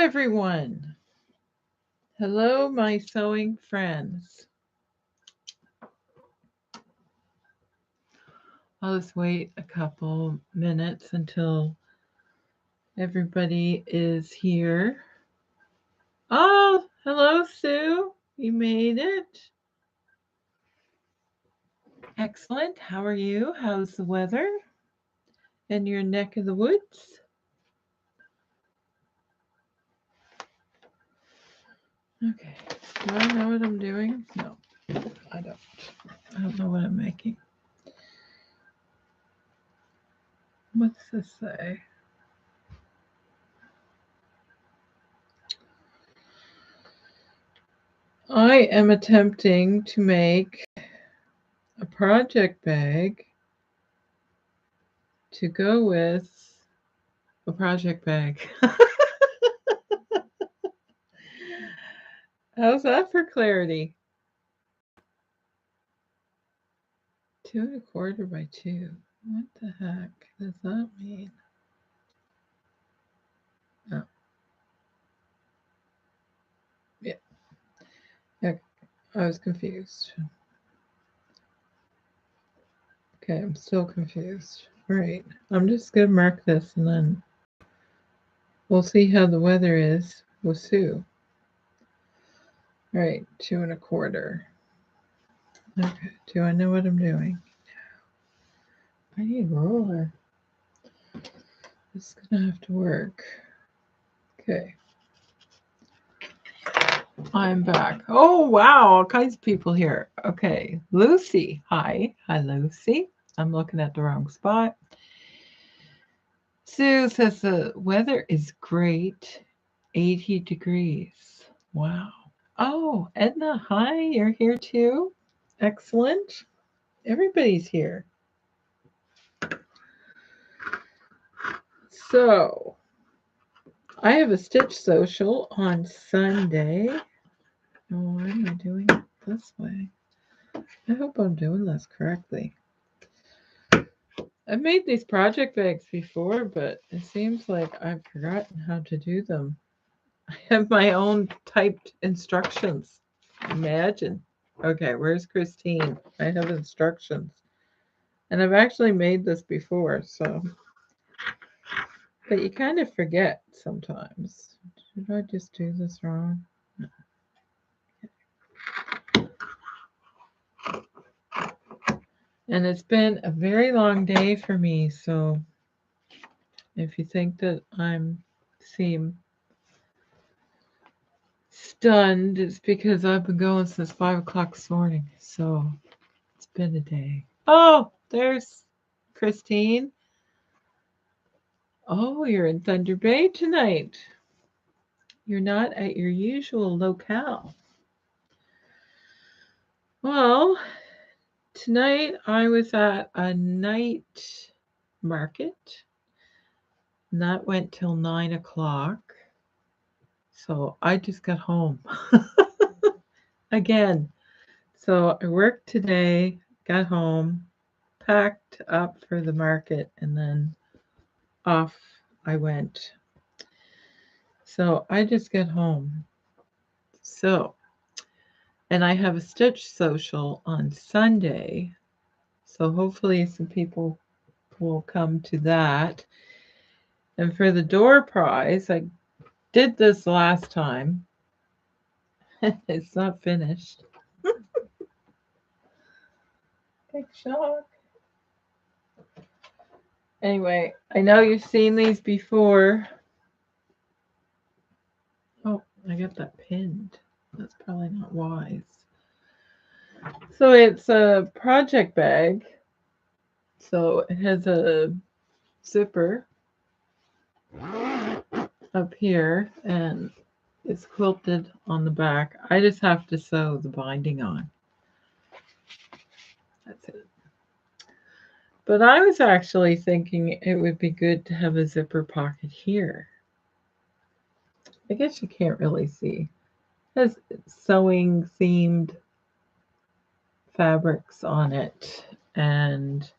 everyone. Hello, my sewing friends. I'll just wait a couple minutes until everybody is here. Oh, hello, Sue. You made it. Excellent. How are you? How's the weather in your neck of the woods? Okay. Do I know what I'm doing? No, I don't. I don't know what I'm making. What's this say? I am attempting to make a project bag to go with a project bag. How's that for clarity? 2 1/4 by 2. What the heck does that mean? Oh, yeah. Okay. I was confused. Okay, I'm still confused. All right. I'm just going to mark this and then we'll see how the weather is with Sue. All right, 2 1/4. Okay, do I know what I'm doing? I need a ruler. It's gonna have to work. Okay. I'm back. Oh, wow, all kinds of people here. Okay, Lucy. Hi. Hi, Lucy. I'm looking at the wrong spot. Sue says the weather is great, 80 degrees. Wow. Oh, Edna, hi. You're here too. Excellent. Everybody's here. So, I have a stitch social on Sunday. Oh, why am I doing it this way? I hope I'm doing this correctly. I've made these project bags before, but it seems like I've forgotten how to do them. I have my own typed instructions. Imagine. Okay, where's Christine? I have instructions. And I've actually made this before, so. But you kind of forget sometimes. Did I just do this wrong? No. And it's been a very long day for me, so if you think that I'm seem stunned, it's because I've been going since 5 o'clock this morning. So it's been a day. Oh, there's Christine. Oh, you're in Thunder Bay tonight. You're not at your usual locale. Well, tonight I was at a night market, and that went till 9 o'clock. So I just got home again. So I worked today, got home, packed up for the market, and then off I went. So I just got home. So, and I have a stitch social on Sunday. So hopefully some people will come to that. And for the door prize, I did this last time. It's not finished. Big shock. Anyway, I know you've seen these before. Oh, I got that pinned. That's probably not wise. So it's a project bag. So it has a zipper up here and it's quilted on the back. I just have to sew the binding on. That's it. But I was actually thinking it would be good to have a zipper pocket here. I guess you can't really see. It has sewing themed fabrics on it, and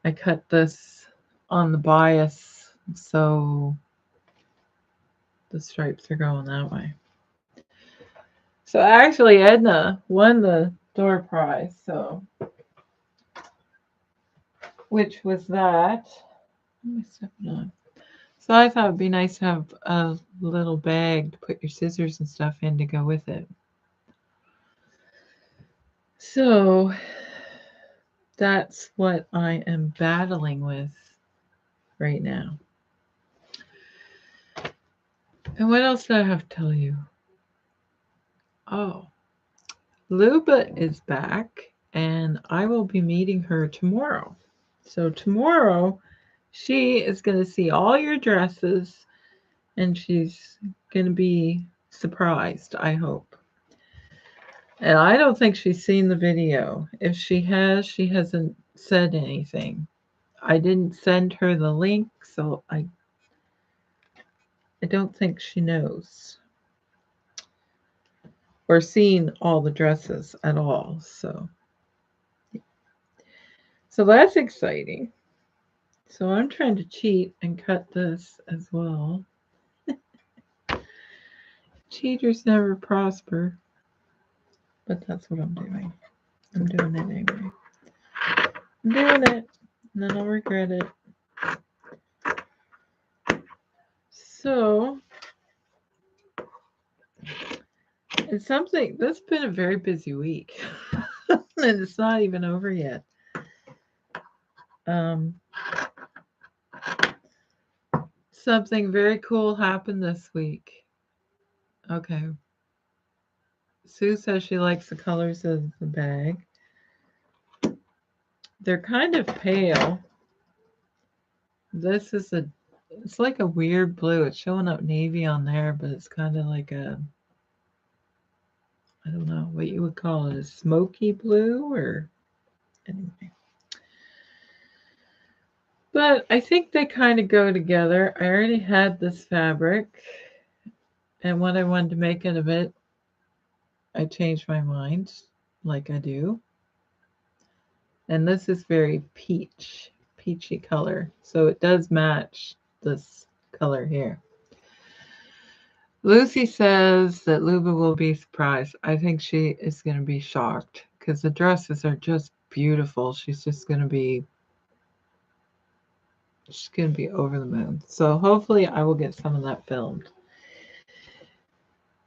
I cut this on the bias, so the stripes are going that way. So actually Edna won the door prize, so which was that. What am I stepping on? So I thought it'd be nice to have a little bag to put your scissors and stuff in to go with it. So that's what I am battling with right now. And what else do I have to tell you? Oh, Luba is back, and I will be meeting her tomorrow. So tomorrow, she is going to see all your dresses, and she's going to be surprised, I hope. And I don't think she's seen the video. If she has, she hasn't said anything. I didn't send her the link, so I don't think she knows or seen all the dresses at all. So that's exciting. So I'm trying to cheat and cut this as well. Cheaters never prosper. But that's what I'm doing. I'm doing it anyway. I'm doing it, and then I'll regret it. So, it's something that's been a very busy week, and it's not even over yet. Something very cool happened this week. Okay. Sue says she likes the colors of the bag. They're kind of pale. This is it's like a weird blue. It's showing up navy on there, but it's kind of like a, I don't know what you would call it, a smoky blue or anyway. But I think they kind of go together. I already had this fabric, and what I wanted to make out of it, I changed my mind, like I do. And this is very peachy color. So it does match this color here. Lucy says that Luba will be surprised. I think she is going to be shocked because the dresses are just beautiful. She's going to be over the moon. So hopefully I will get some of that filmed.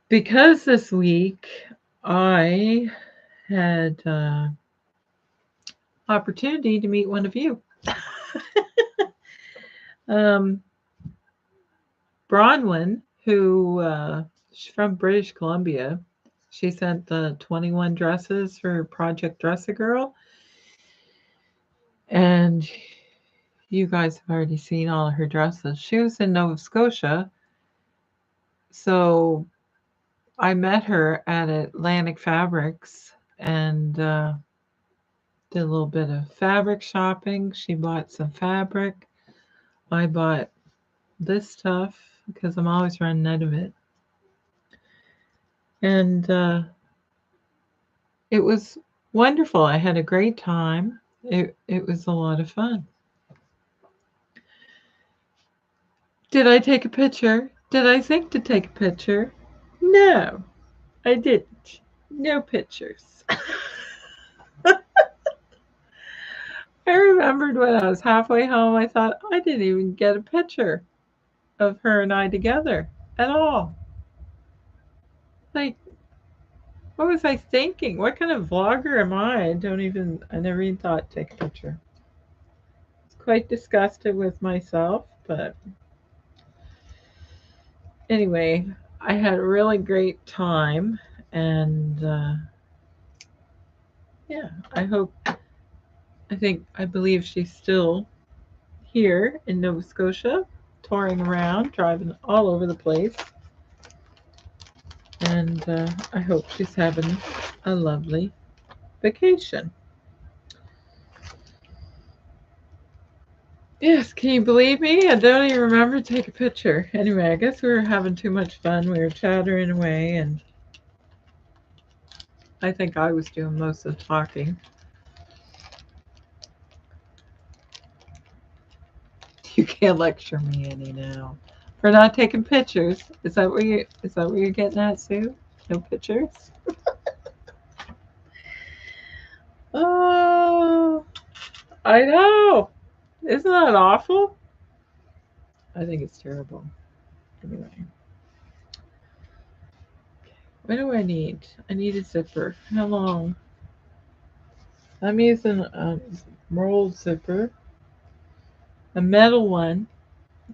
Because this week I had opportunity to meet one of you. Bronwyn, who she's from British Columbia. She sent the 21 dresses for Project Dress a Girl. And you guys have already seen all of her dresses. She was in Nova Scotia. So I met her at Atlantic Fabrics and did a little bit of fabric shopping. She bought some fabric. I bought this stuff because I'm always running out of it. And it was wonderful. I had a great time. It was a lot of fun. Did I take a picture? Did I think to take a picture? No, I didn't. No pictures. I remembered when I was halfway home, I thought I didn't even get a picture of her and I together at all. Like, what was I thinking? What kind of vlogger am I? I never even thought to take a picture. I was quite disgusted with myself, but anyway, I had a really great time, and yeah, I believe she's still here in Nova Scotia, touring around, driving all over the place. And I hope she's having a lovely vacation. Yes, can you believe me? I don't even remember to take a picture. Anyway, I guess we were having too much fun. We were chattering away, and I think I was doing most of the talking. You can't lecture me any now. For not taking pictures. Is that where you're getting at, Sue? No pictures? Oh, I know. Isn't that awful? I think it's terrible. Anyway, what do I need? I need a zipper. How long? I'm using a rolled zipper, a metal one.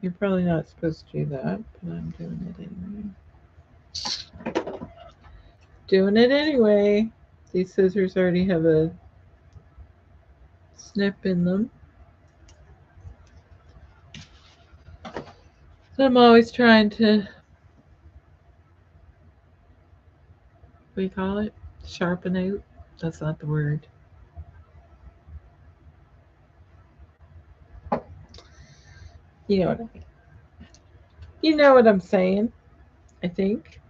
You're probably not supposed to do that, but I'm doing it anyway. Doing it anyway. These scissors already have a snip in them. So I'm always trying to, what do you call it? Sharpen out. That's not the word. You know what I mean. You know what I'm saying, I think.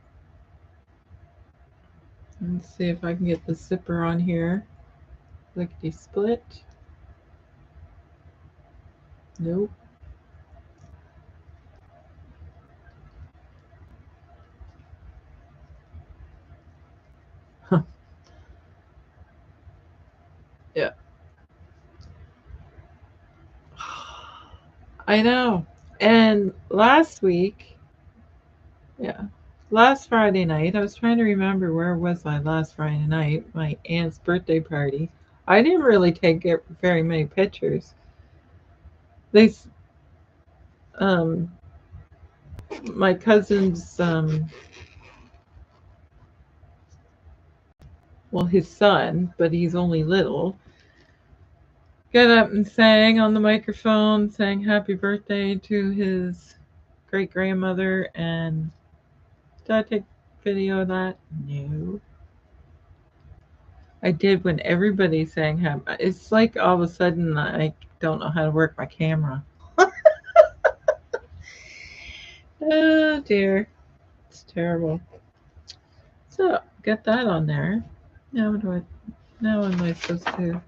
Let's see if I can get the zipper on here. Lickety split. Nope. Yeah. I know. And last week, yeah, last Friday night, I was trying to remember where was I last Friday night, my aunt's birthday party. I didn't really take very many pictures. They, um, my cousin's, well, his son, but he's only little, got up and sang on the microphone, sang happy birthday to his great grandmother. And did I take video of that? No. I did when everybody sang happy. It's like all of a sudden I don't know how to work my camera. Oh dear. It's terrible. So get that on there. Now what am I supposed to?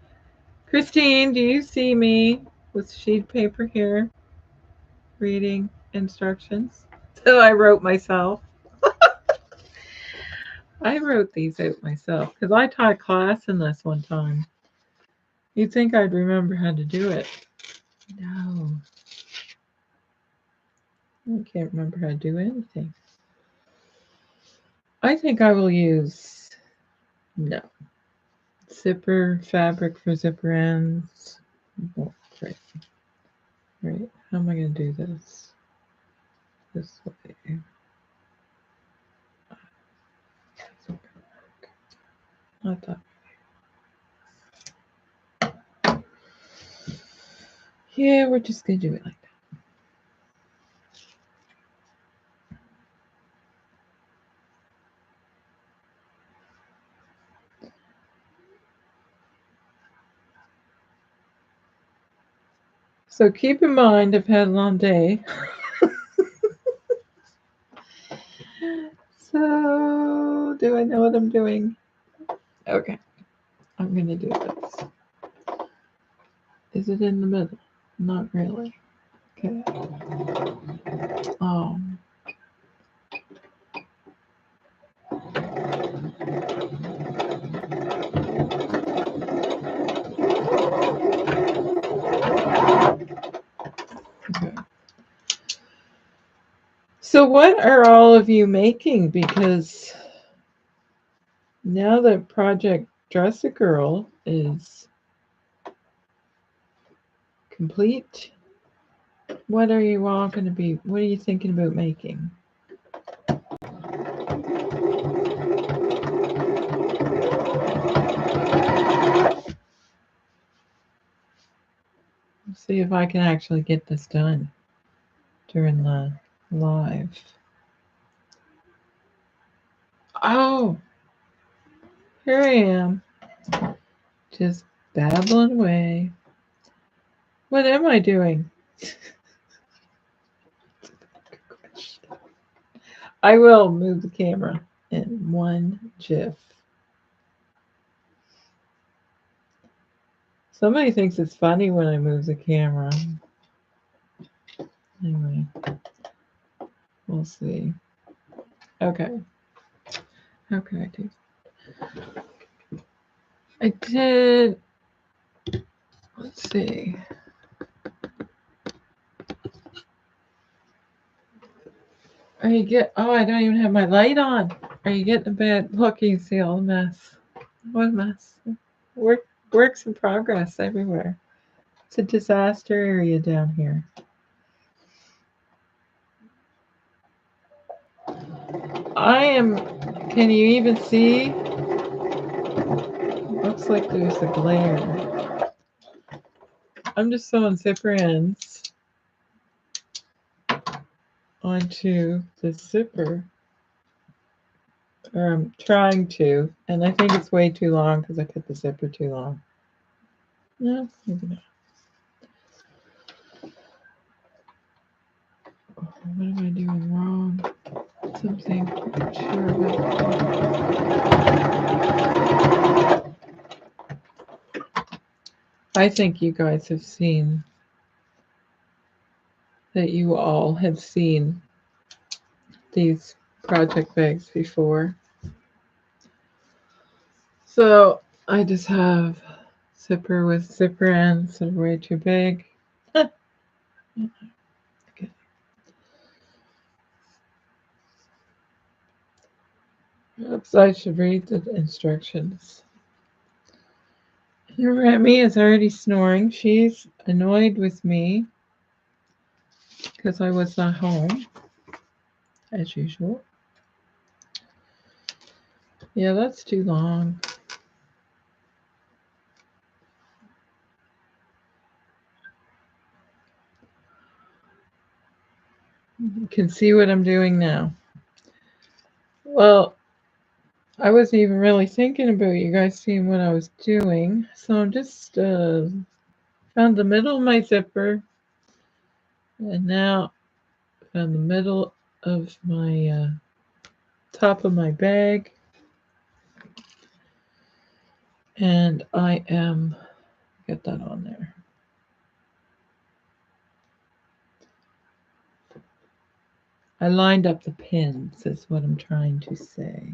Christine, do you see me with sheet paper here reading instructions? So I wrote myself. I wrote these out myself because I taught class in this one time. You'd think I'd remember how to do it. No, I can't remember how to do anything. I think I will use, no, zipper fabric for zipper ends. Oh, right. Right. How am I going to do this? This way. Not that. Yeah, we're just going to do it like that. So keep in mind, I've had a long day. So, do I know what I'm doing? Okay, I'm going to do this. Is it in the middle? Not really. Okay. Oh. Okay. So, what are all of you making? Because now that Project Dress a Girl is complete, what are you all going to be? What are you thinking about making? Let's see if I can actually get this done during the live. Oh, here I am, just babbling away. What am I doing? I will move the camera in one jiff. Somebody thinks it's funny when I move the camera. Anyway, We'll see. Okay. How can I do? I did. Let's see. Are you get? Oh, I don't even have my light on. Are you getting a bad look? You see all the mess. What a mess. Works in progress everywhere. It's a disaster area down here. I am. Can you even see? Looks like there's a glare. I'm just sewing zipper ends onto the zipper. Or I'm trying to, and I think it's way too long because I cut the zipper too long. No, maybe not. Oh, what am I doing wrong? Something I'm not sure about. I think you guys have seen that you all have seen these project bags before. So I just have zipper with zipper ends that are way too big. Okay. Oops, I should read the instructions. Remy is already snoring. She's annoyed with me because I was not home, as usual. Yeah, that's too long. You can see what I'm doing now. Well, I wasn't even really thinking about you guys seeing what I was doing. So I'm just found the middle of my zipper. And now found the middle of my top of my bag. And I am, get that on there. I lined up the pins, is what I'm trying to say.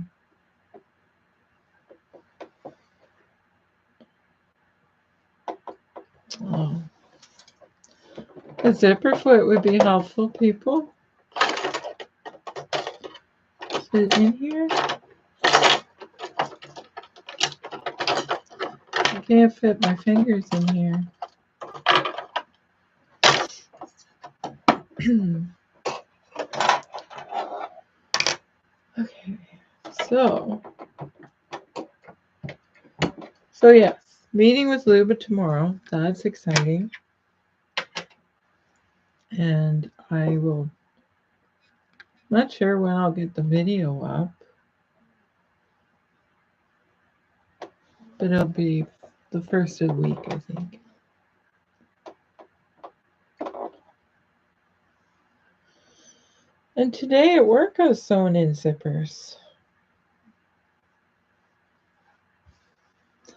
Oh. A zipper foot would be helpful, people. Is it in here? I can't fit my fingers in here. Okay, so yes, meeting with Luba tomorrow. That's exciting. And I will, not sure when I'll get the video up, but it'll be the first of the week, I think. And today at work I was sewing in zippers.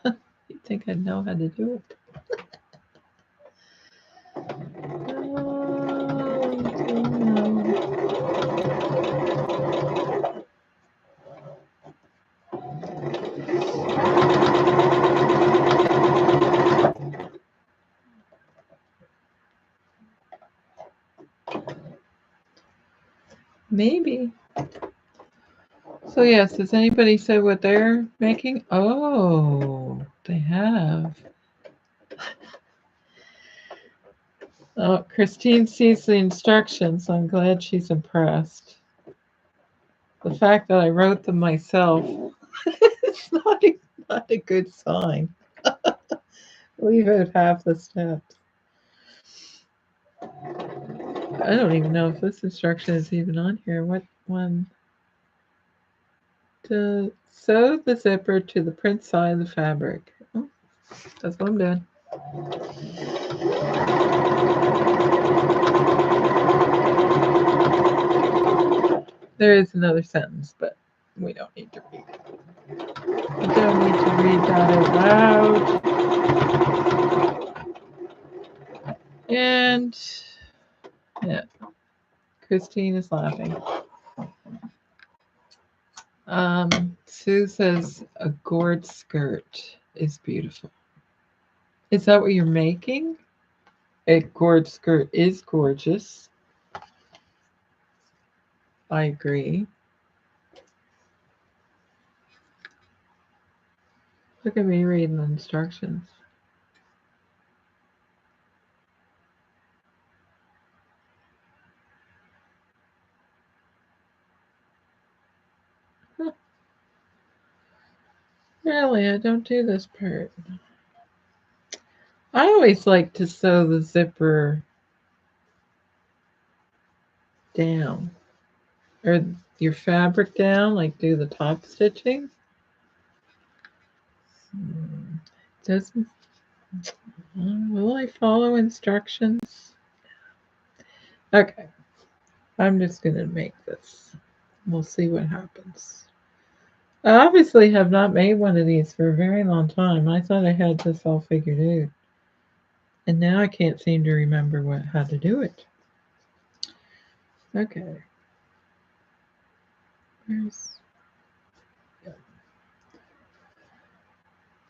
You'd think I'd know how to do it. Maybe. So yes, has anybody said what they're making? Oh, they have. Oh, Christine sees the instructions. I'm glad she's impressed. The fact that I wrote them myself is not a good sign. Leave out half the steps. I don't even know if this instruction is even on here. What one? To sew the zipper to the print side of the fabric. Oh, that's what I'm doing. There is another sentence, but we don't need to read it. We don't need to read that out loud. And yeah, Christine is laughing. Sue says a gourd skirt is beautiful. Is that what you're making? A gourd skirt is gorgeous. I agree. Look at me reading the instructions. Huh. Really, I don't do this part. I always like to sew the zipper down, or your fabric down, like do the top stitching. Doesn't, will I follow instructions? Okay, I'm just gonna make this. We'll see what happens. I obviously have not made one of these for a very long time. I thought I had this all figured out. And now I can't seem to remember how to do it. Okay.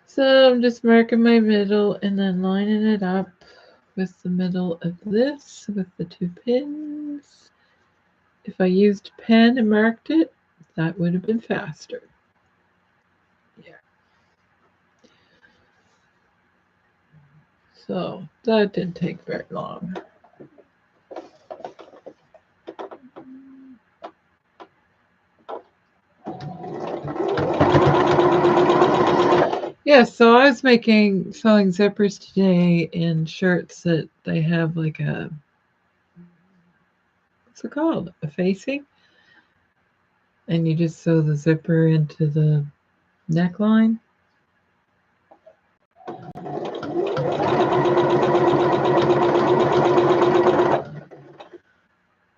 So I'm just marking my middle and then lining it up with the middle of this with the 2 pins. If I used a pen and marked it, that would have been faster. Yeah. So that didn't take very long. Yeah, so I was sewing zippers today in shirts that they have like a, what's it called? A facing? And you just sew the zipper into the neckline.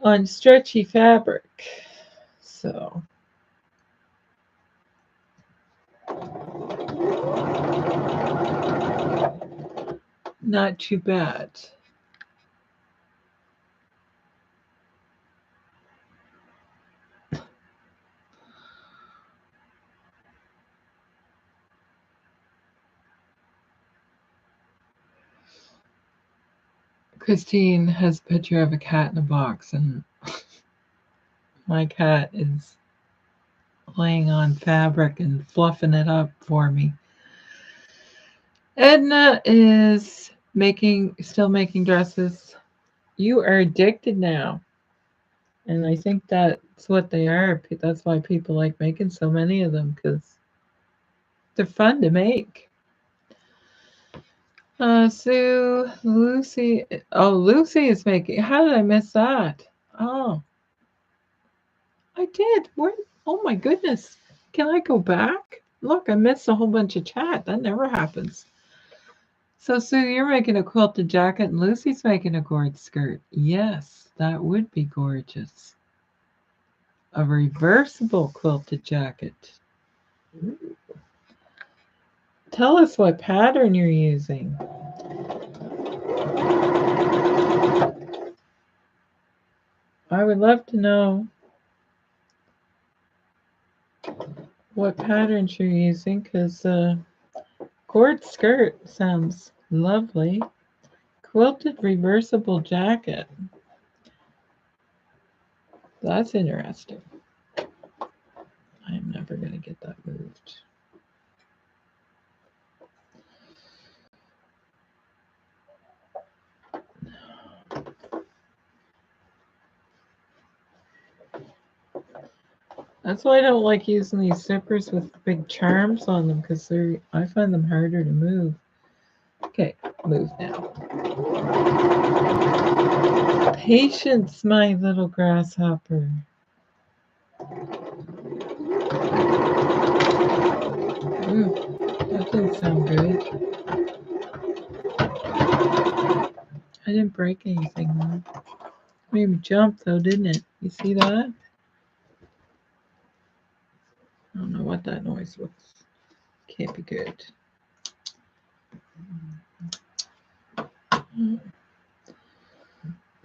On stretchy fabric. So not too bad. Christine has a picture of a cat in a box, and my cat is laying on fabric and fluffing it up for me. Edna is still making dresses. You are addicted now. And I think that's what they are. That's why people like making so many of them, because they're fun to make. Sue, Lucy. Oh, Lucy is making. How did I miss that? Oh, I did. Where? Oh my goodness. Can I go back? Look, I missed a whole bunch of chat. That never happens. So, Sue, you're making a quilted jacket, and Lucy's making a gourd skirt. Yes, that would be gorgeous. A reversible quilted jacket. Ooh. Tell us what pattern you're using. I would love to know what patterns you're using, because gourd skirt sounds lovely. Quilted reversible jacket. That's interesting. I'm never going to get that moved. That's why I don't like using these zippers with big charms on them, because I find them harder to move. Okay, move now. Patience, my little grasshopper. Ooh, that didn't sound good. I didn't break anything though. Made me jump though, didn't it? You see that? I don't know what that noise was. Can't be good.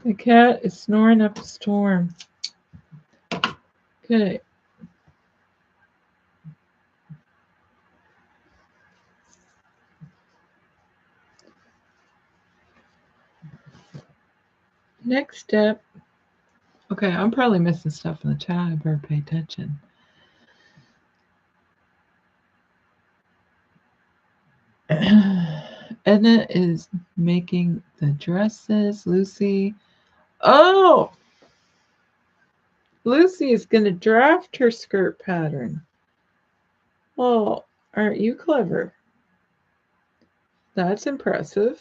The cat is snoring up a storm. Okay. Next step. Okay, I'm probably missing stuff in the chat. I better pay attention. Edna is making the dresses. Lucy. Oh! Lucy is going to draft her skirt pattern. Oh, aren't you clever? That's impressive.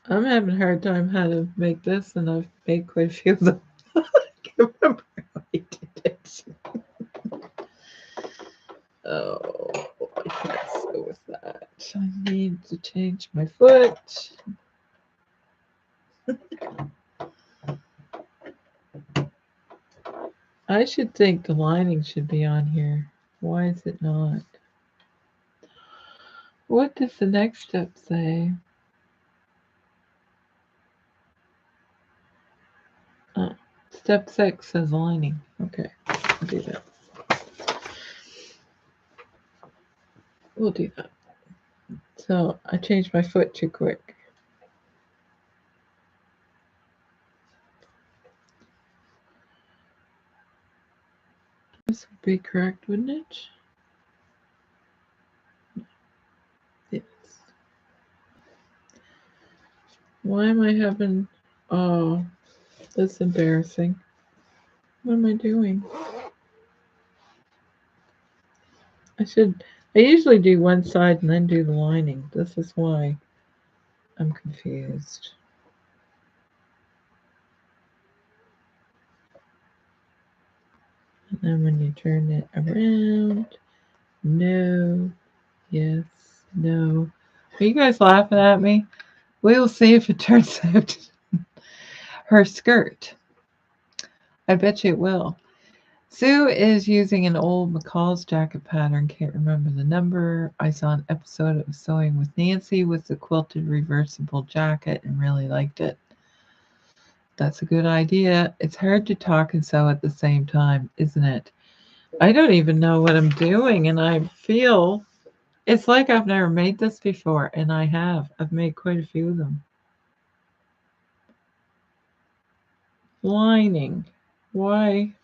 I'm having a hard time how to make this, and I've made quite a few of them. I can't remember how I did it. Oh, I can't sew with that. I need to change my foot. I should think the lining should be on here. Why is it not? What does the next step say? Step 6 says lining. Okay, I'll do that. We'll do that. So I changed my foot too quick. This would be correct, wouldn't it? Yes. Why am I having... Oh, that's embarrassing. What am I doing? I usually do one side and then do the lining. This is why I'm confused. And then when you turn it around, no, yes, no. Are you guys laughing at me? We'll see if it turns out her skirt. I bet you it will. Sue is using an old McCall's jacket pattern. Can't remember the number. I saw an episode of Sewing with Nancy with the quilted reversible jacket and really liked it. That's a good idea. It's hard to talk and sew at the same time, isn't it? I don't even know what I'm doing, and I feel it's like I've never made this before, and I have. I've made quite a few of them. Lining. Why?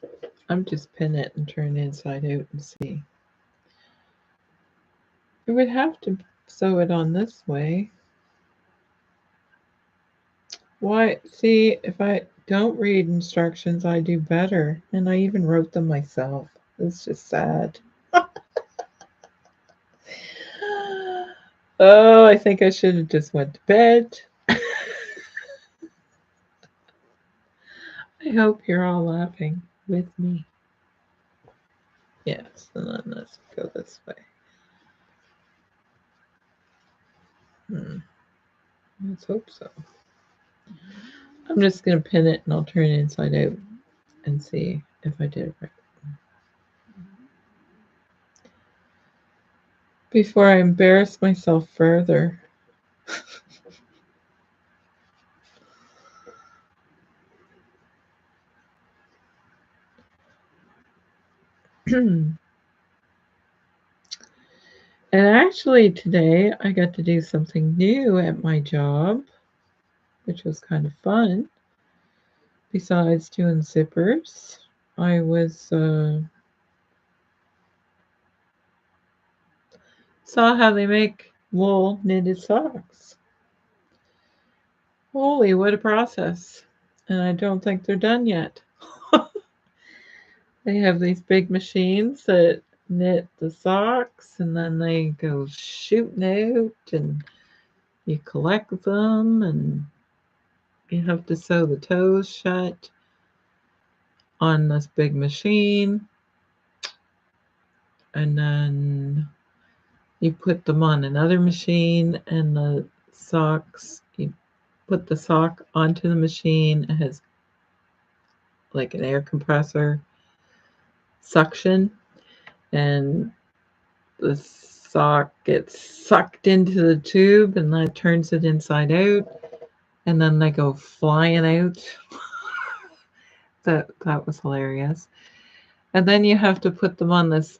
I'm just pin it and turn it inside out and see. I would have to sew it on this way. Why? See, if I don't read instructions, I do better. And I even wrote them myself. It's just sad. Oh, I think I should have just went to bed. I hope you're all laughing with me. Yes, and then let's go this way. Let's hope so. I'm just going to pin it and I'll turn it inside out and see if I did it right. Before I embarrass myself further. And actually today I got to do something new at my job, which was kind of fun. Besides doing zippers, I was saw how they make wool knitted socks. Holy, what a process. And I don't think they're done yet. They have these big machines that knit the socks, and then they go shooting out, and you collect them, and you have to sew the toes shut on this big machine, and then you put them on another machine, and the socks, you put the sock onto the machine. It has like an air compressor suction, and the sock gets sucked into the tube and that turns it inside out, and then they go flying out. That was hilarious. And then you have to put them on this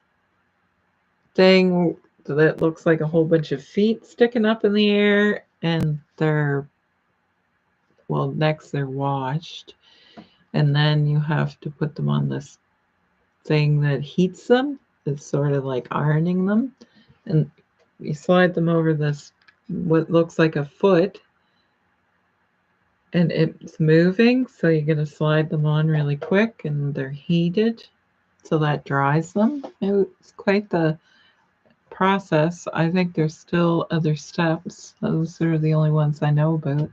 thing that looks like a whole bunch of feet sticking up in the air, and next they're washed, and then you have to put them on this thing that heats them. It's sort of like ironing them, and you slide them over this what looks like a foot, and it's moving, so you're going to slide them on really quick, and they're heated, so that dries them. It's quite the process. I think there's still other steps. Those are the only ones I know about.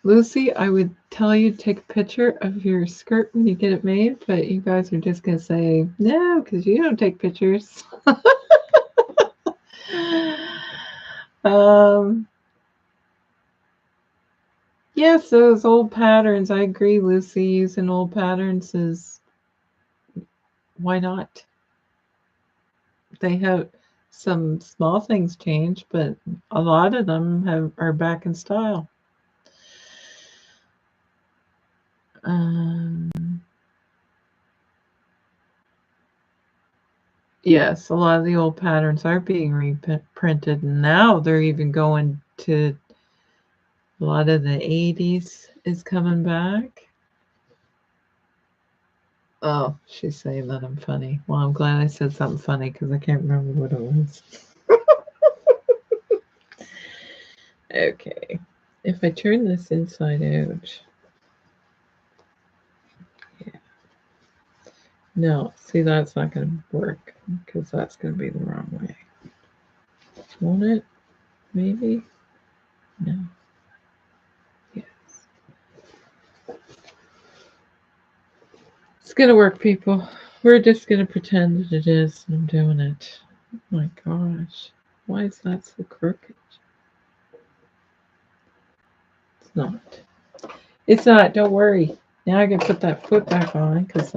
Lucy, I would tell you to take a picture of your skirt when you get it made, but you guys are just going to say, no, because you don't take pictures. Yes, those old patterns. I agree, Lucy. Using old patterns is, why not? They have some small things change, but a lot of them are back in style. Yes, a lot of the old patterns are being reprinted, and now they're even going to a lot of the 80s is coming back. Oh, she's saying that I'm funny. Well, I'm glad I said something funny because I can't remember what it was. Okay, if I turn this inside out, yeah. No, see, that's not going to work because that's going to be the wrong way. Won't it? Maybe? No. Yes. It's going to work, people. We're just going to pretend that it is, and I'm doing it. Oh my gosh. Why is that so crooked? It's not. It's not. Don't worry. Now I can put that foot back on because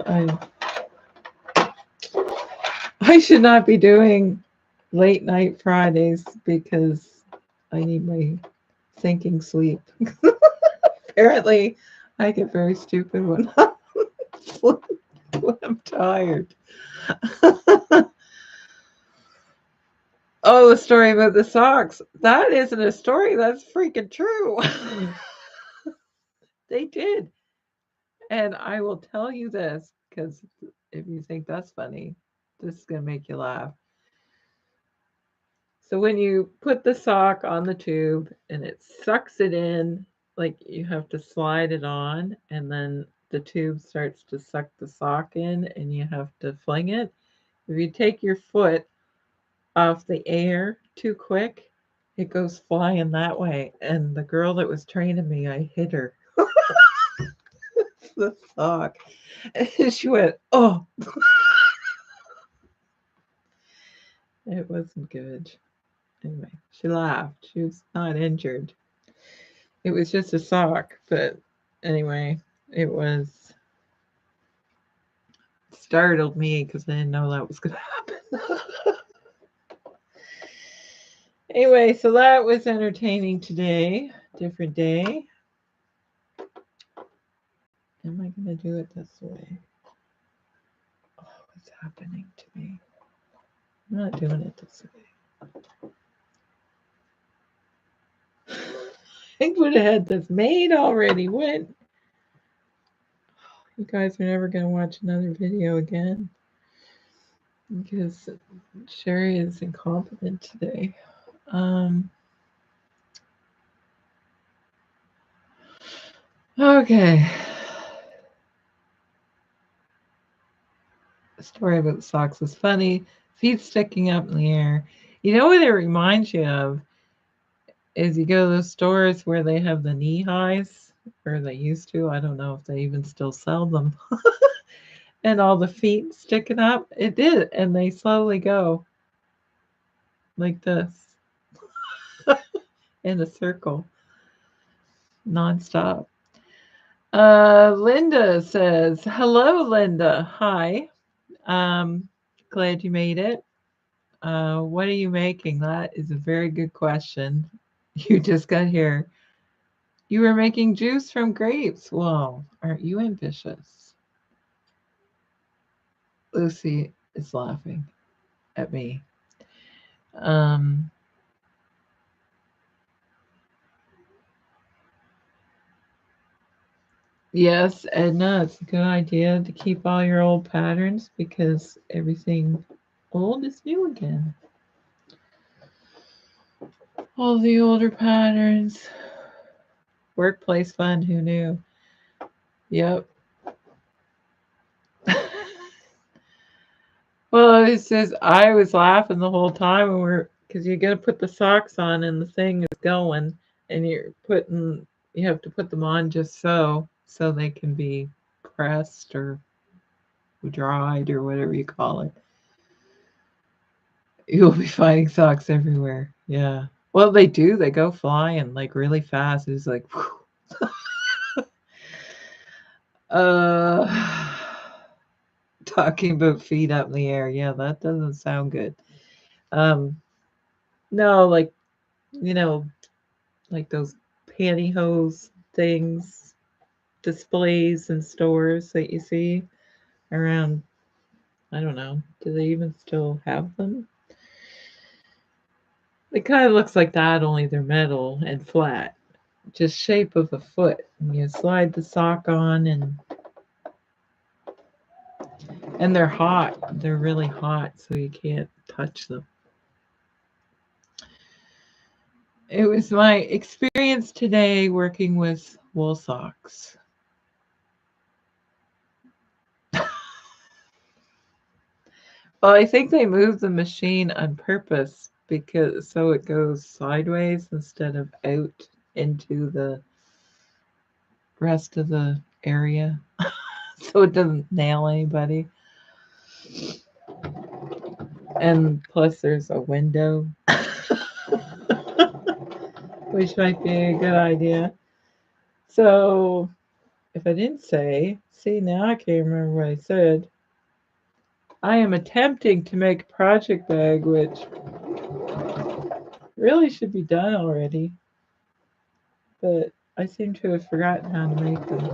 I should not be doing late night Fridays because I need my sinking sleep. Apparently, I get very stupid when I'm tired. Oh, the story about the socks. That isn't a story. That's freaking true. They did. And I will tell you this because if you think that's funny, this is going to make you laugh. So when you put the sock on the tube and it sucks it in, like you have to slide it on, and then the tube starts to suck the sock in and you have to fling it. If you take your foot off the air too quick, it goes flying that way. And the girl that was training me, I hit her. The sock. And she went, oh. It wasn't good. Anyway, she laughed. She was not injured. It was just a sock, but anyway, it was startled me because I didn't know that was going to happen. Anyway, so that was entertaining today. Different day. Am I going to do it this way? Oh, what's happening to me? I'm not doing it this way. I would have had this made already. What? You guys are never going to watch another video again because Sherry is incompetent today. Okay. The story about the socks was funny. Feet sticking up in the air. You know what it reminds you of is you go to those stores where they have the knee highs, or they used to. I don't know if they even still sell them. And all the feet sticking up. It did. And they slowly go like this in a circle nonstop. Linda says, hello, Linda. Hi. Um, Glad you made it. What are you making? That is a very good question. You just got here. You were making juice from grapes. Well, aren't you ambitious? Lucy is laughing at me. Um, yes, Edna, it's a good idea to keep all your old patterns because everything old is new again. All the older patterns. Workplace fun, who knew? Yep. Well, it's just I was laughing the whole time when we're because you got to put the socks on and the thing is going, and you have to put them on just so they can be pressed or dried or whatever you call it. You'll be finding socks everywhere. Yeah. Well, they do. They go flying like really fast. It's like, uh, talking about feet up in the air. Yeah, that doesn't sound good. Um, no, like you know, like those pantyhose things, displays in stores that you see around. I don't know. Do they even still have them? It kind of looks like that, only they're metal and flat, just shape of a foot. And you slide the sock on, and they're hot. They're really hot, so you can't touch them. It was my experience today working with wool socks. Well, I think they moved the machine on purpose because so it goes sideways instead of out into the rest of the area, so it doesn't nail anybody. And plus, there's a window, which might be a good idea. So, if I didn't say, see now I can't remember what I said. I am attempting to make a project bag, which really should be done already, but I seem to have forgotten how to make them.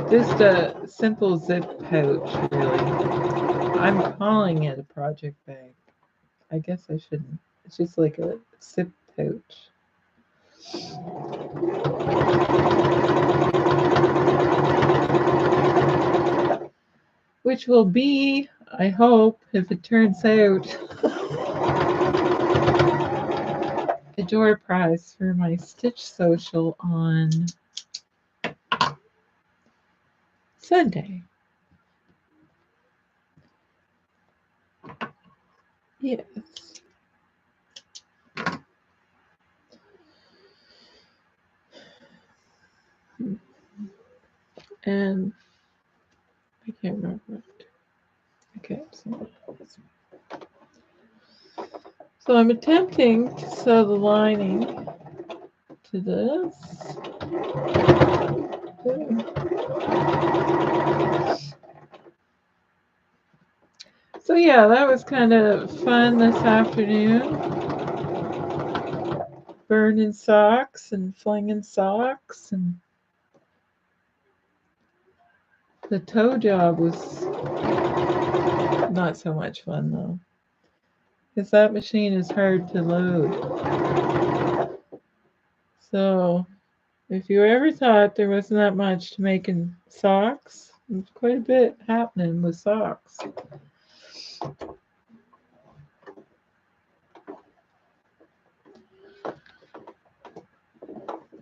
Just a simple zip pouch, really. I'm calling it a project bag. I guess I shouldn't. It's just like a zip pouch. Which will be, I hope, if it turns out, a door prize for my Stitch Social on Sunday. Yes. And I can't remember what. Okay, so I'm attempting to sew the lining to this. So yeah, that was kind of fun this afternoon. Burning socks and flinging socks, and the toe job was not so much fun though, because that machine is hard to load. So if you ever thought there wasn't that much to making socks, there's quite a bit happening with socks.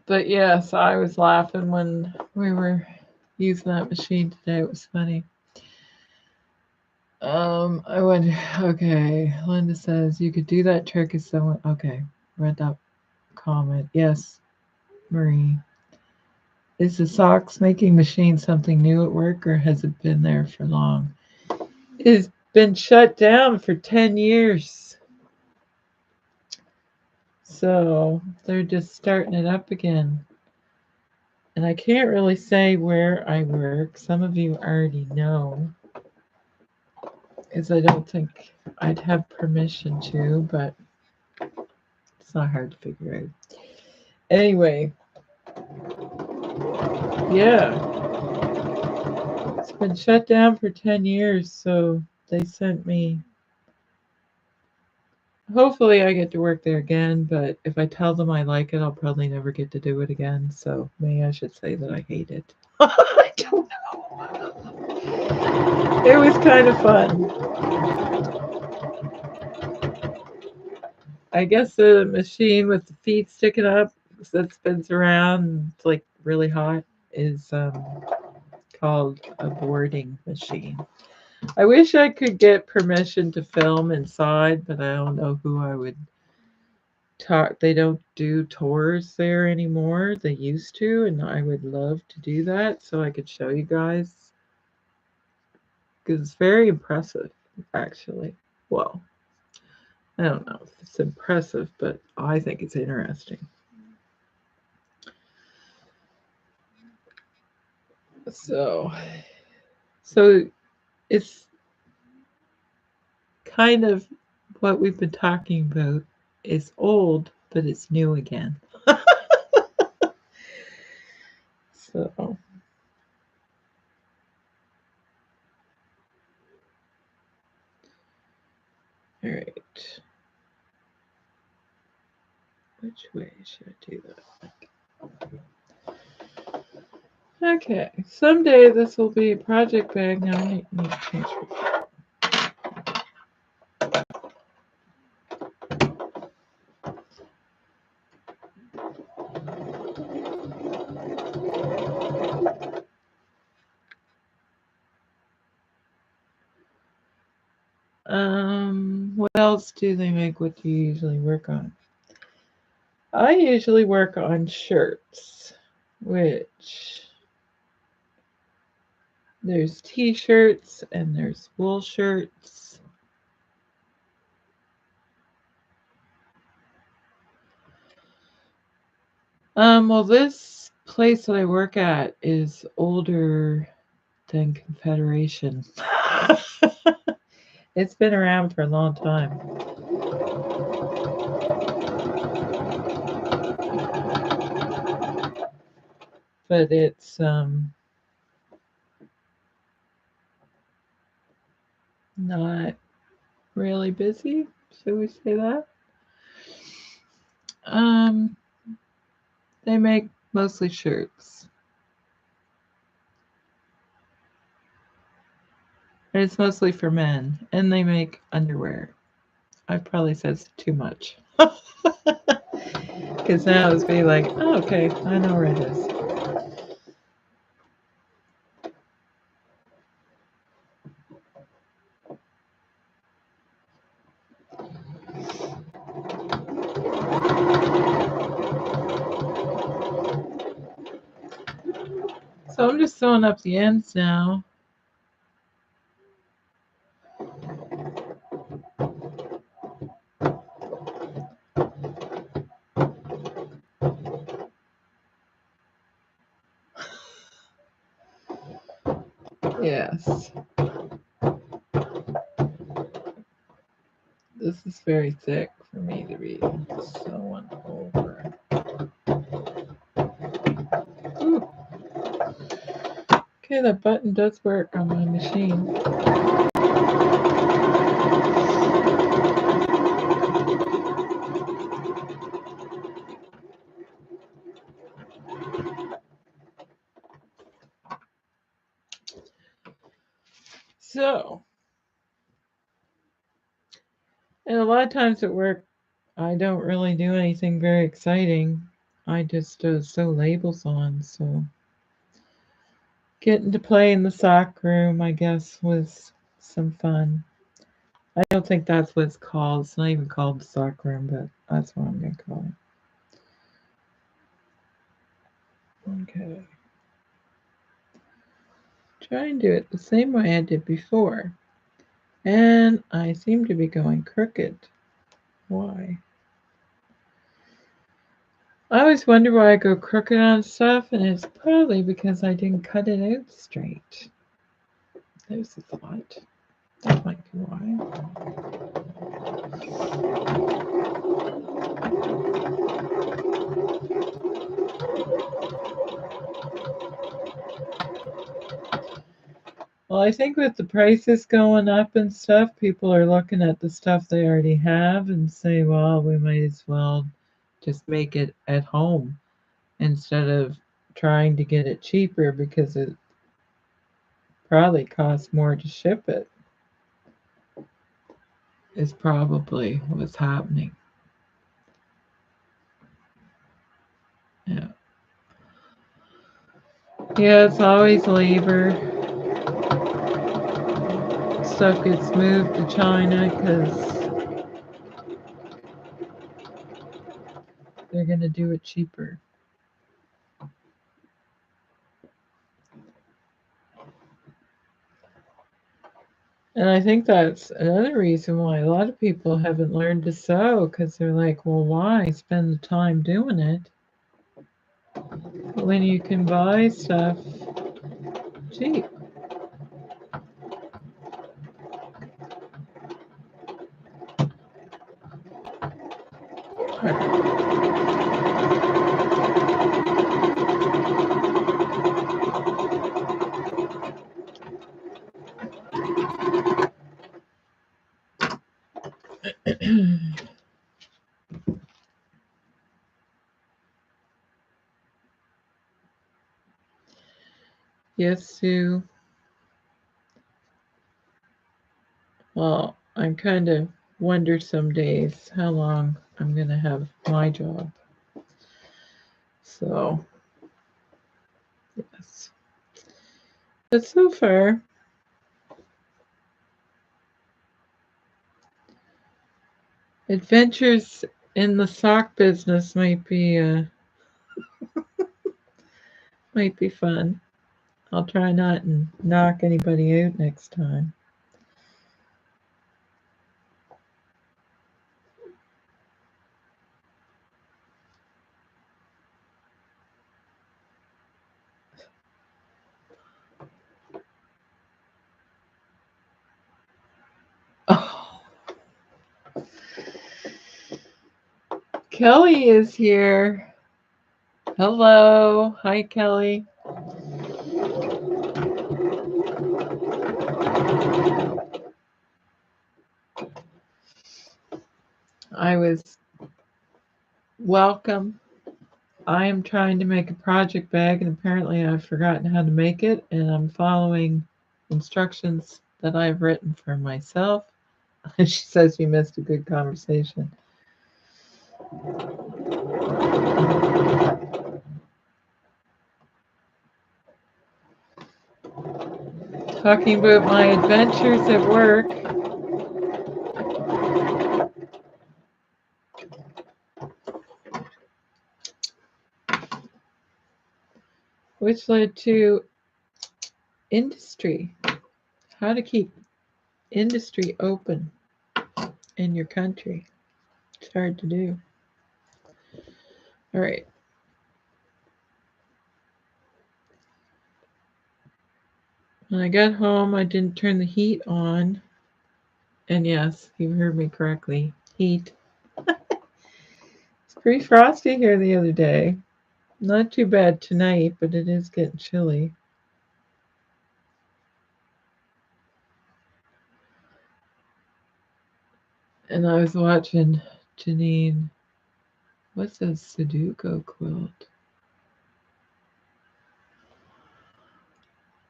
But yes, I was laughing when we were using that machine today. It was funny. I went, okay, Linda says you could do that trick if someone, okay, read that comment. Yes, Marie. Is the socks making machine something new at work or has it been there for long? It's been shut down for 10 years. So they're just starting it up again. And I can't really say where I work. Some of you already know, because I don't think I'd have permission to, but it's not hard to figure out. Anyway, yeah, it's been shut down for 10 years, so they sent me. Hopefully, I get to work there again, but if I tell them I like it, I'll probably never get to do it again. So maybe I should say that I hate it. I don't know. It was kind of fun. I guess the machine with the feet sticking up that spins around, and it's like really hot, is called a boarding machine. I wish I could get permission to film inside, but I don't know who I would talk. They don't do tours there anymore. They used to, and I would love to do that so I could show you guys because it's very impressive, actually. Well, I don't know if it's impressive, but I think it's interesting. So, so it's kind of what we've been talking about. It's old, but it's new again. So, all right. Which way should I do that? Okay. Someday this will be a project bag. Now I need to change. What else do they make? What do you usually work on? I usually work on shirts, which there's t-shirts and there's wool shirts. Well, this place that I work at is older than Confederation. It's been around for a long time. But it's not really busy, should we say that? Um, they make mostly shirts. And it's mostly for men, and they make underwear. I probably said too much. Because now it's be like, oh, okay, I know where it is. So I'm just sewing up the ends now. Yes. This is very thick for me to be sewing over. Ooh. Okay, that button does work on my machine. So, and a lot of times at work, I don't really do anything very exciting. I just sew labels on. So, getting to play in the sock room, I guess, was some fun. I don't think that's what it's called. It's not even called the sock room, but that's what I'm going to call it. Okay. Try and do it the same way I did before. And I seem to be going crooked. Why? I always wonder why I go crooked on stuff, and it's probably because I didn't cut it out straight. There's a thought. That might be why. Well, I think with the prices going up and stuff, people are looking at the stuff they already have and say, well, we might as well just make it at home instead of trying to get it cheaper because it probably costs more to ship it, is probably what's happening. Yeah. Yeah, it's always labor. Stuff gets moved to China because they're going to do it cheaper. And I think that's another reason why a lot of people haven't learned to sew because they're like, well, why spend the time doing it when you can buy stuff cheap? Yes, Sue. Well, I'm kind of wonder some days how long I'm going to have my job. So, yes. But so far, adventures in the sock business might be fun. I'll try not and knock anybody out next time. Oh, Kelly is here. Hello. Hi, Kelly. I was welcome. I am trying to make a project bag, and apparently I've forgotten how to make it, and I'm following instructions that I've written for myself. She says you missed a good conversation. Talking about my adventures at work. Which led to industry. How to keep industry open in your country. It's hard to do. All right. When I got home, I didn't turn the heat on. And yes, you heard me correctly. Heat. It's pretty frosty here the other day. Not too bad tonight, but it is getting chilly. And I was watching Janine. What's a Sudoku quilt?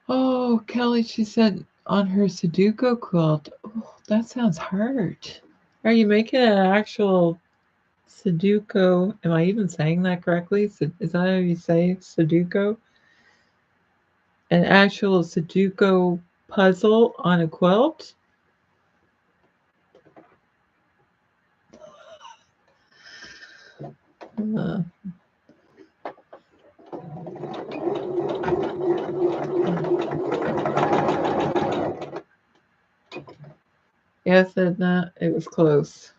Oh, Kelly, she said on her Sudoku quilt. Oh, that sounds hard. Are you making an actual Sudoku? Am I even saying that correctly? Is that how you say Sudoku? An actual Sudoku puzzle on a quilt? Uh, yes, Edna, it was close.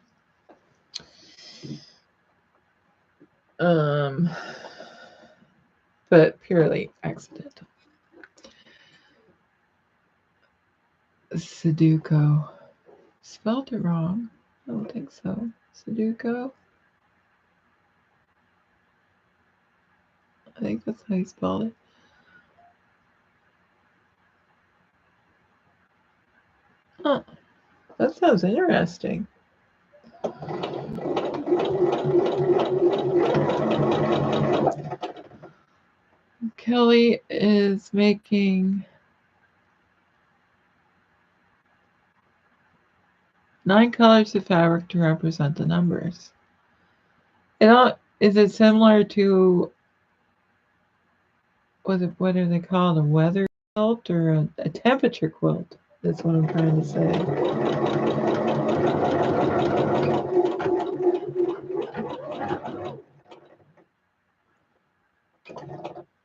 but purely accidental. Sudoku. Spelled it wrong. I don't think so. Sudoku. I think that's how you spelled it. Huh. That sounds interesting. Kelly is making 9 colors of fabric to represent the numbers. Is it similar to what are they called? A weather quilt or a temperature quilt? That's what I'm trying to say.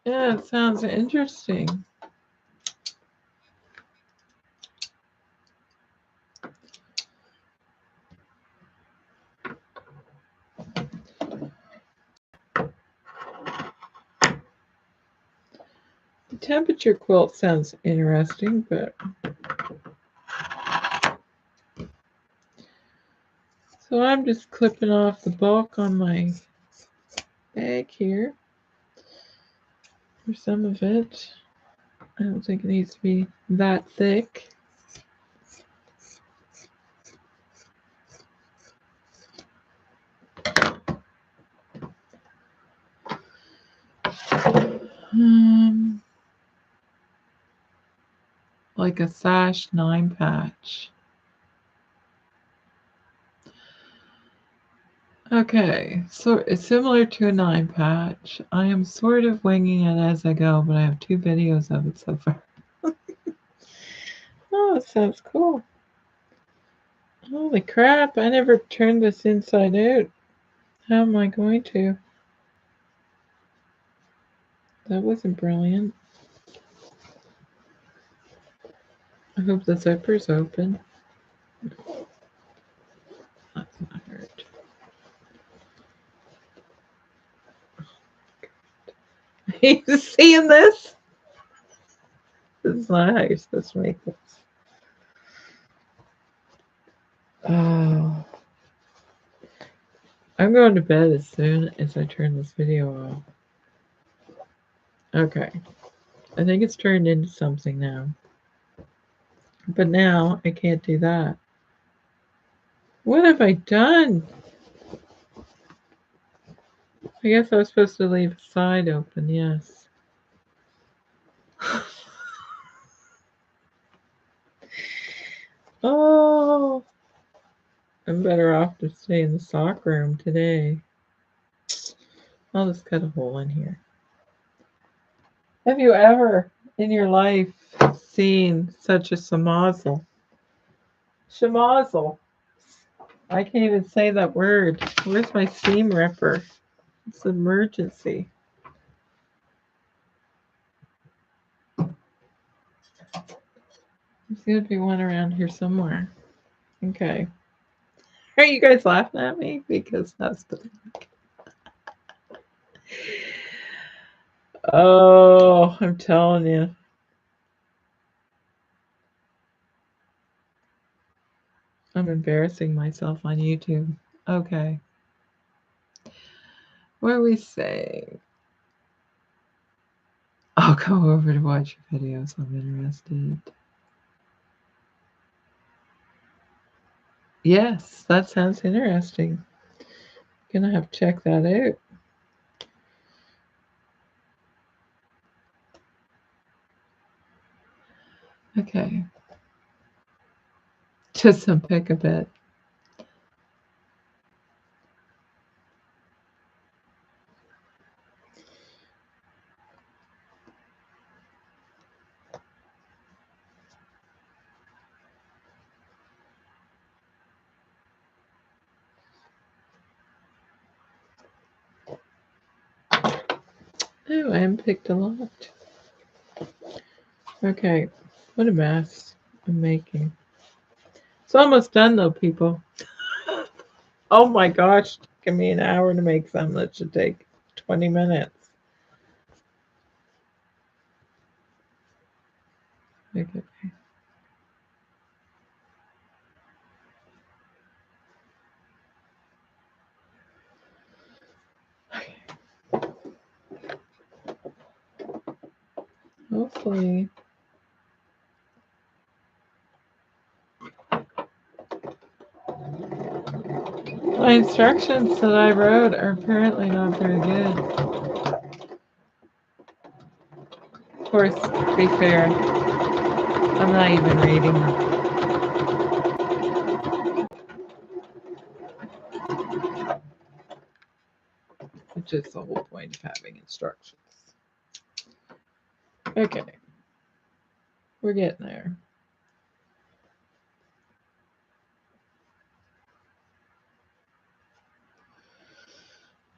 Yeah, it sounds interesting. The temperature quilt sounds interesting, but so I'm just clipping off the bulk on my bag here for some of it. I don't think it needs to be that thick. Like a sash 9 patch. Okay, so it's similar to a 9 patch. I am sort of winging it as I go, but I have 2 videos of it so far. Oh, it sounds cool. Holy crap, I never turned this inside out. How am I going to? That wasn't brilliant. I hope the zipper's open. That's not hurt. Are you seeing this? This is not how you're supposed to make this. Oh. I'm going to bed as soon as I turn this video off. Okay. I think it's turned into something now. But now I can't do that. What have I done? I guess I was supposed to leave the side open, yes. Oh, I'm better off to stay in the sock room today. I'll just cut a hole in here. Have you ever in your life seen such a schmozzle? Schmozzle. I can't even say that word. Where's my seam ripper? It's an emergency. There's going to be one around here somewhere. Okay. Are you guys laughing at me? Because that's pathetic. Oh, I'm telling you. I'm embarrassing myself on YouTube. Okay. What are we saying? I'll go over to watch your videos. I'm interested. Yes, that sounds interesting. Gonna have to check that out. Okay. Just unpick a bit. Oh, I unpicked a lot. Okay, what a mess I'm making. It's almost done though, people. Oh my gosh, give me an hour to make something that should take 20 minutes. Okay. Hopefully. My instructions that I wrote are apparently not very good. Of course, to be fair, I'm not even reading them. Which is the whole point of having instructions. Okay. We're getting there.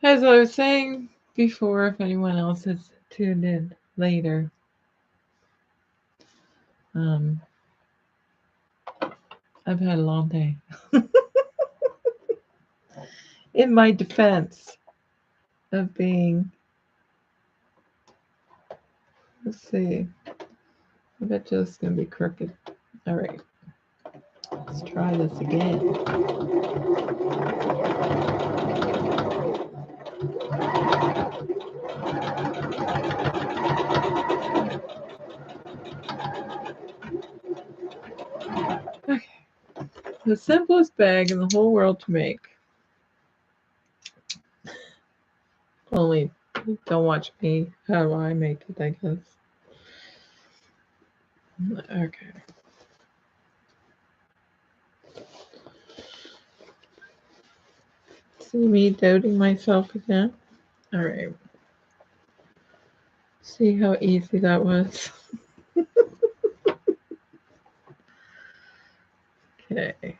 As I was saying before, if anyone else has tuned in later, I've had a long day. In my defense of being, let's see, I bet you it's going to be crooked. All right, let's try this again. Okay, the simplest bag in the whole world to make. Only don't watch me how I make it, I guess. Okay. See me doubting myself again? All right. See how easy that was? Okay.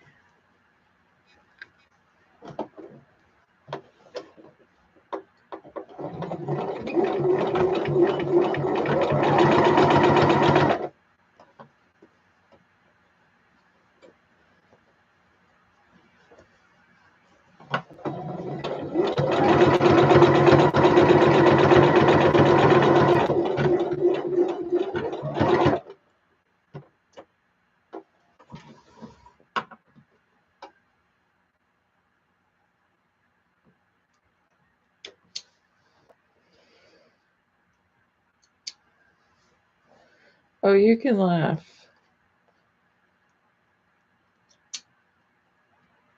Oh, you can laugh.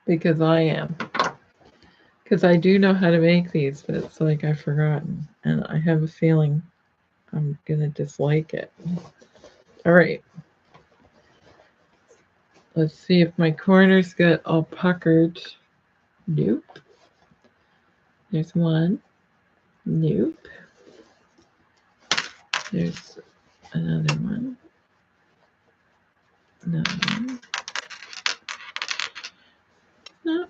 Because I am. Because I do know how to make these, but it's like I've forgotten. And I have a feeling I'm going to dislike it. All right. Let's see if my corners get all puckered. Nope. There's one. Nope. There's another one. Another one. No.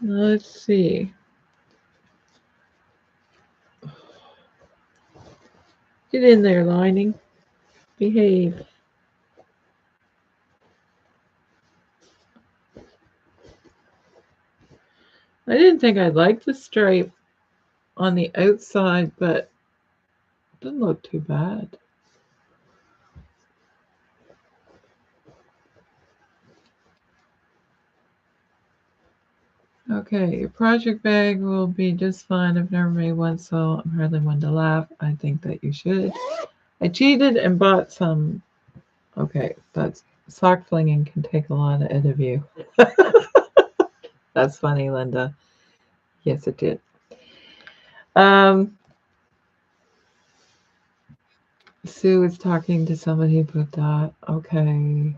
Let's see. Get in there, lining. Behave. I didn't think I'd like the stripe on the outside, but it doesn't look too bad. Okay, your project bag will be just fine. I've never made one, so I'm hardly one to laugh. I think that you should. I cheated and bought some. Okay, that's sock flinging can take a lot out of you. That's funny, Linda. Yes, it did. Sue is talking to somebody about that. Okay.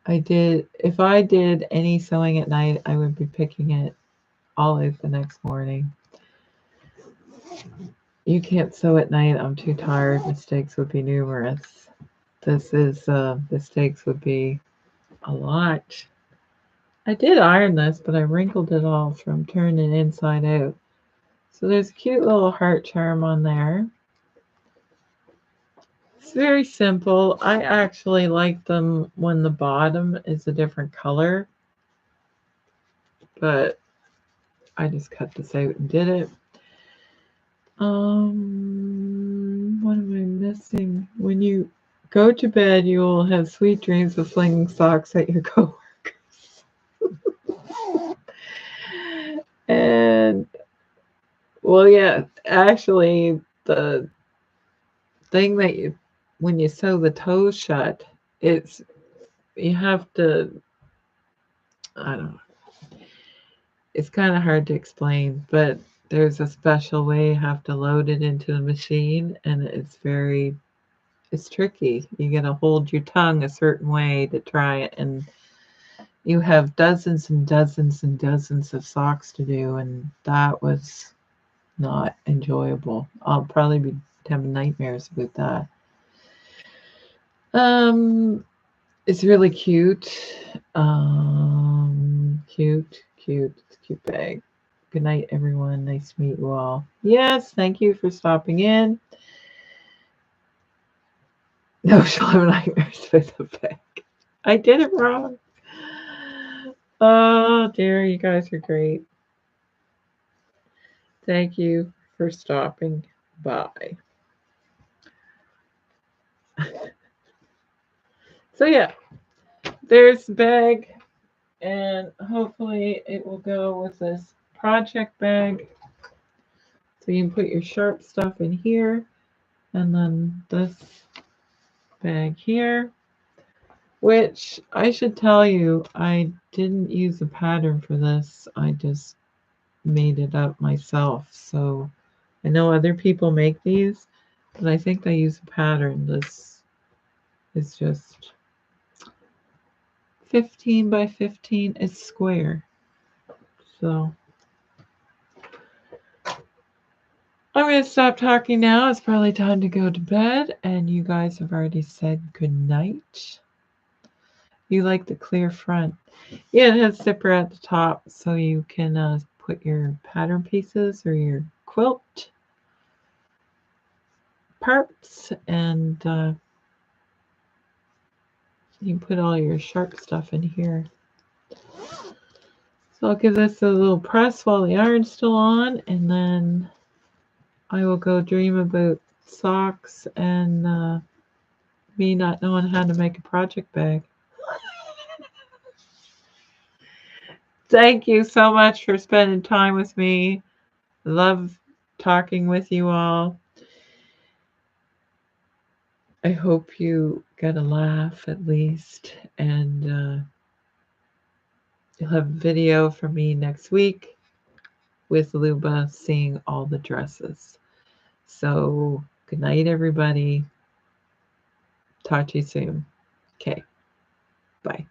I did. If I did any sewing at night, I would be picking it all out the next morning. You can't sew at night. I'm too tired. Mistakes would be numerous. This is mistakes would be a lot. I did iron this, but I wrinkled it all from turning it inside out. So there's a cute little heart charm on there. It's very simple. I actually like them when the bottom is a different color. But I just cut this out and did it. What am I missing? When you go to bed, you will have sweet dreams of flinging socks at your coworkers. And well, yeah, actually, the thing that when you sew the toes shut, you have to, I don't know, it's kind of hard to explain, but there's a special way you have to load it into the machine, and it's tricky. You got to hold your tongue a certain way to try it, and you have dozens and dozens and dozens of socks to do, and that was not enjoyable. I'll probably be having nightmares about that. It's really cute. Cute bag. Good night, everyone. Nice to meet you all. Yes, thank you for stopping in. No, she'll have nightmares with the bag. I did it wrong. Oh dear, you guys are great. Thank you for stopping by. So yeah, there's the bag, and hopefully it will go with this project bag. So you can put your sharp stuff in here, and then this bag here, which I should tell you, I didn't use a pattern for this. I just made it up myself. So I know other people make these, but I think they use a pattern. This is just 15 by 15. It's square. So I'm going to stop talking now. It's probably time to go to bed, and you guys have already said good night. You like the clear front. Yeah, it has zipper at the top, so you can put your pattern pieces or your quilt parts, and you can put all your sharp stuff in here. So I'll give this a little press while the iron's still on, and then I will go dream about socks and me not knowing how to make a project bag. Thank you so much for spending time with me. Love talking with you all. I hope you get a laugh at least, and you'll have a video from me next week with Luba seeing all the dresses. So good night, everybody. Talk to you soon. Okay, bye.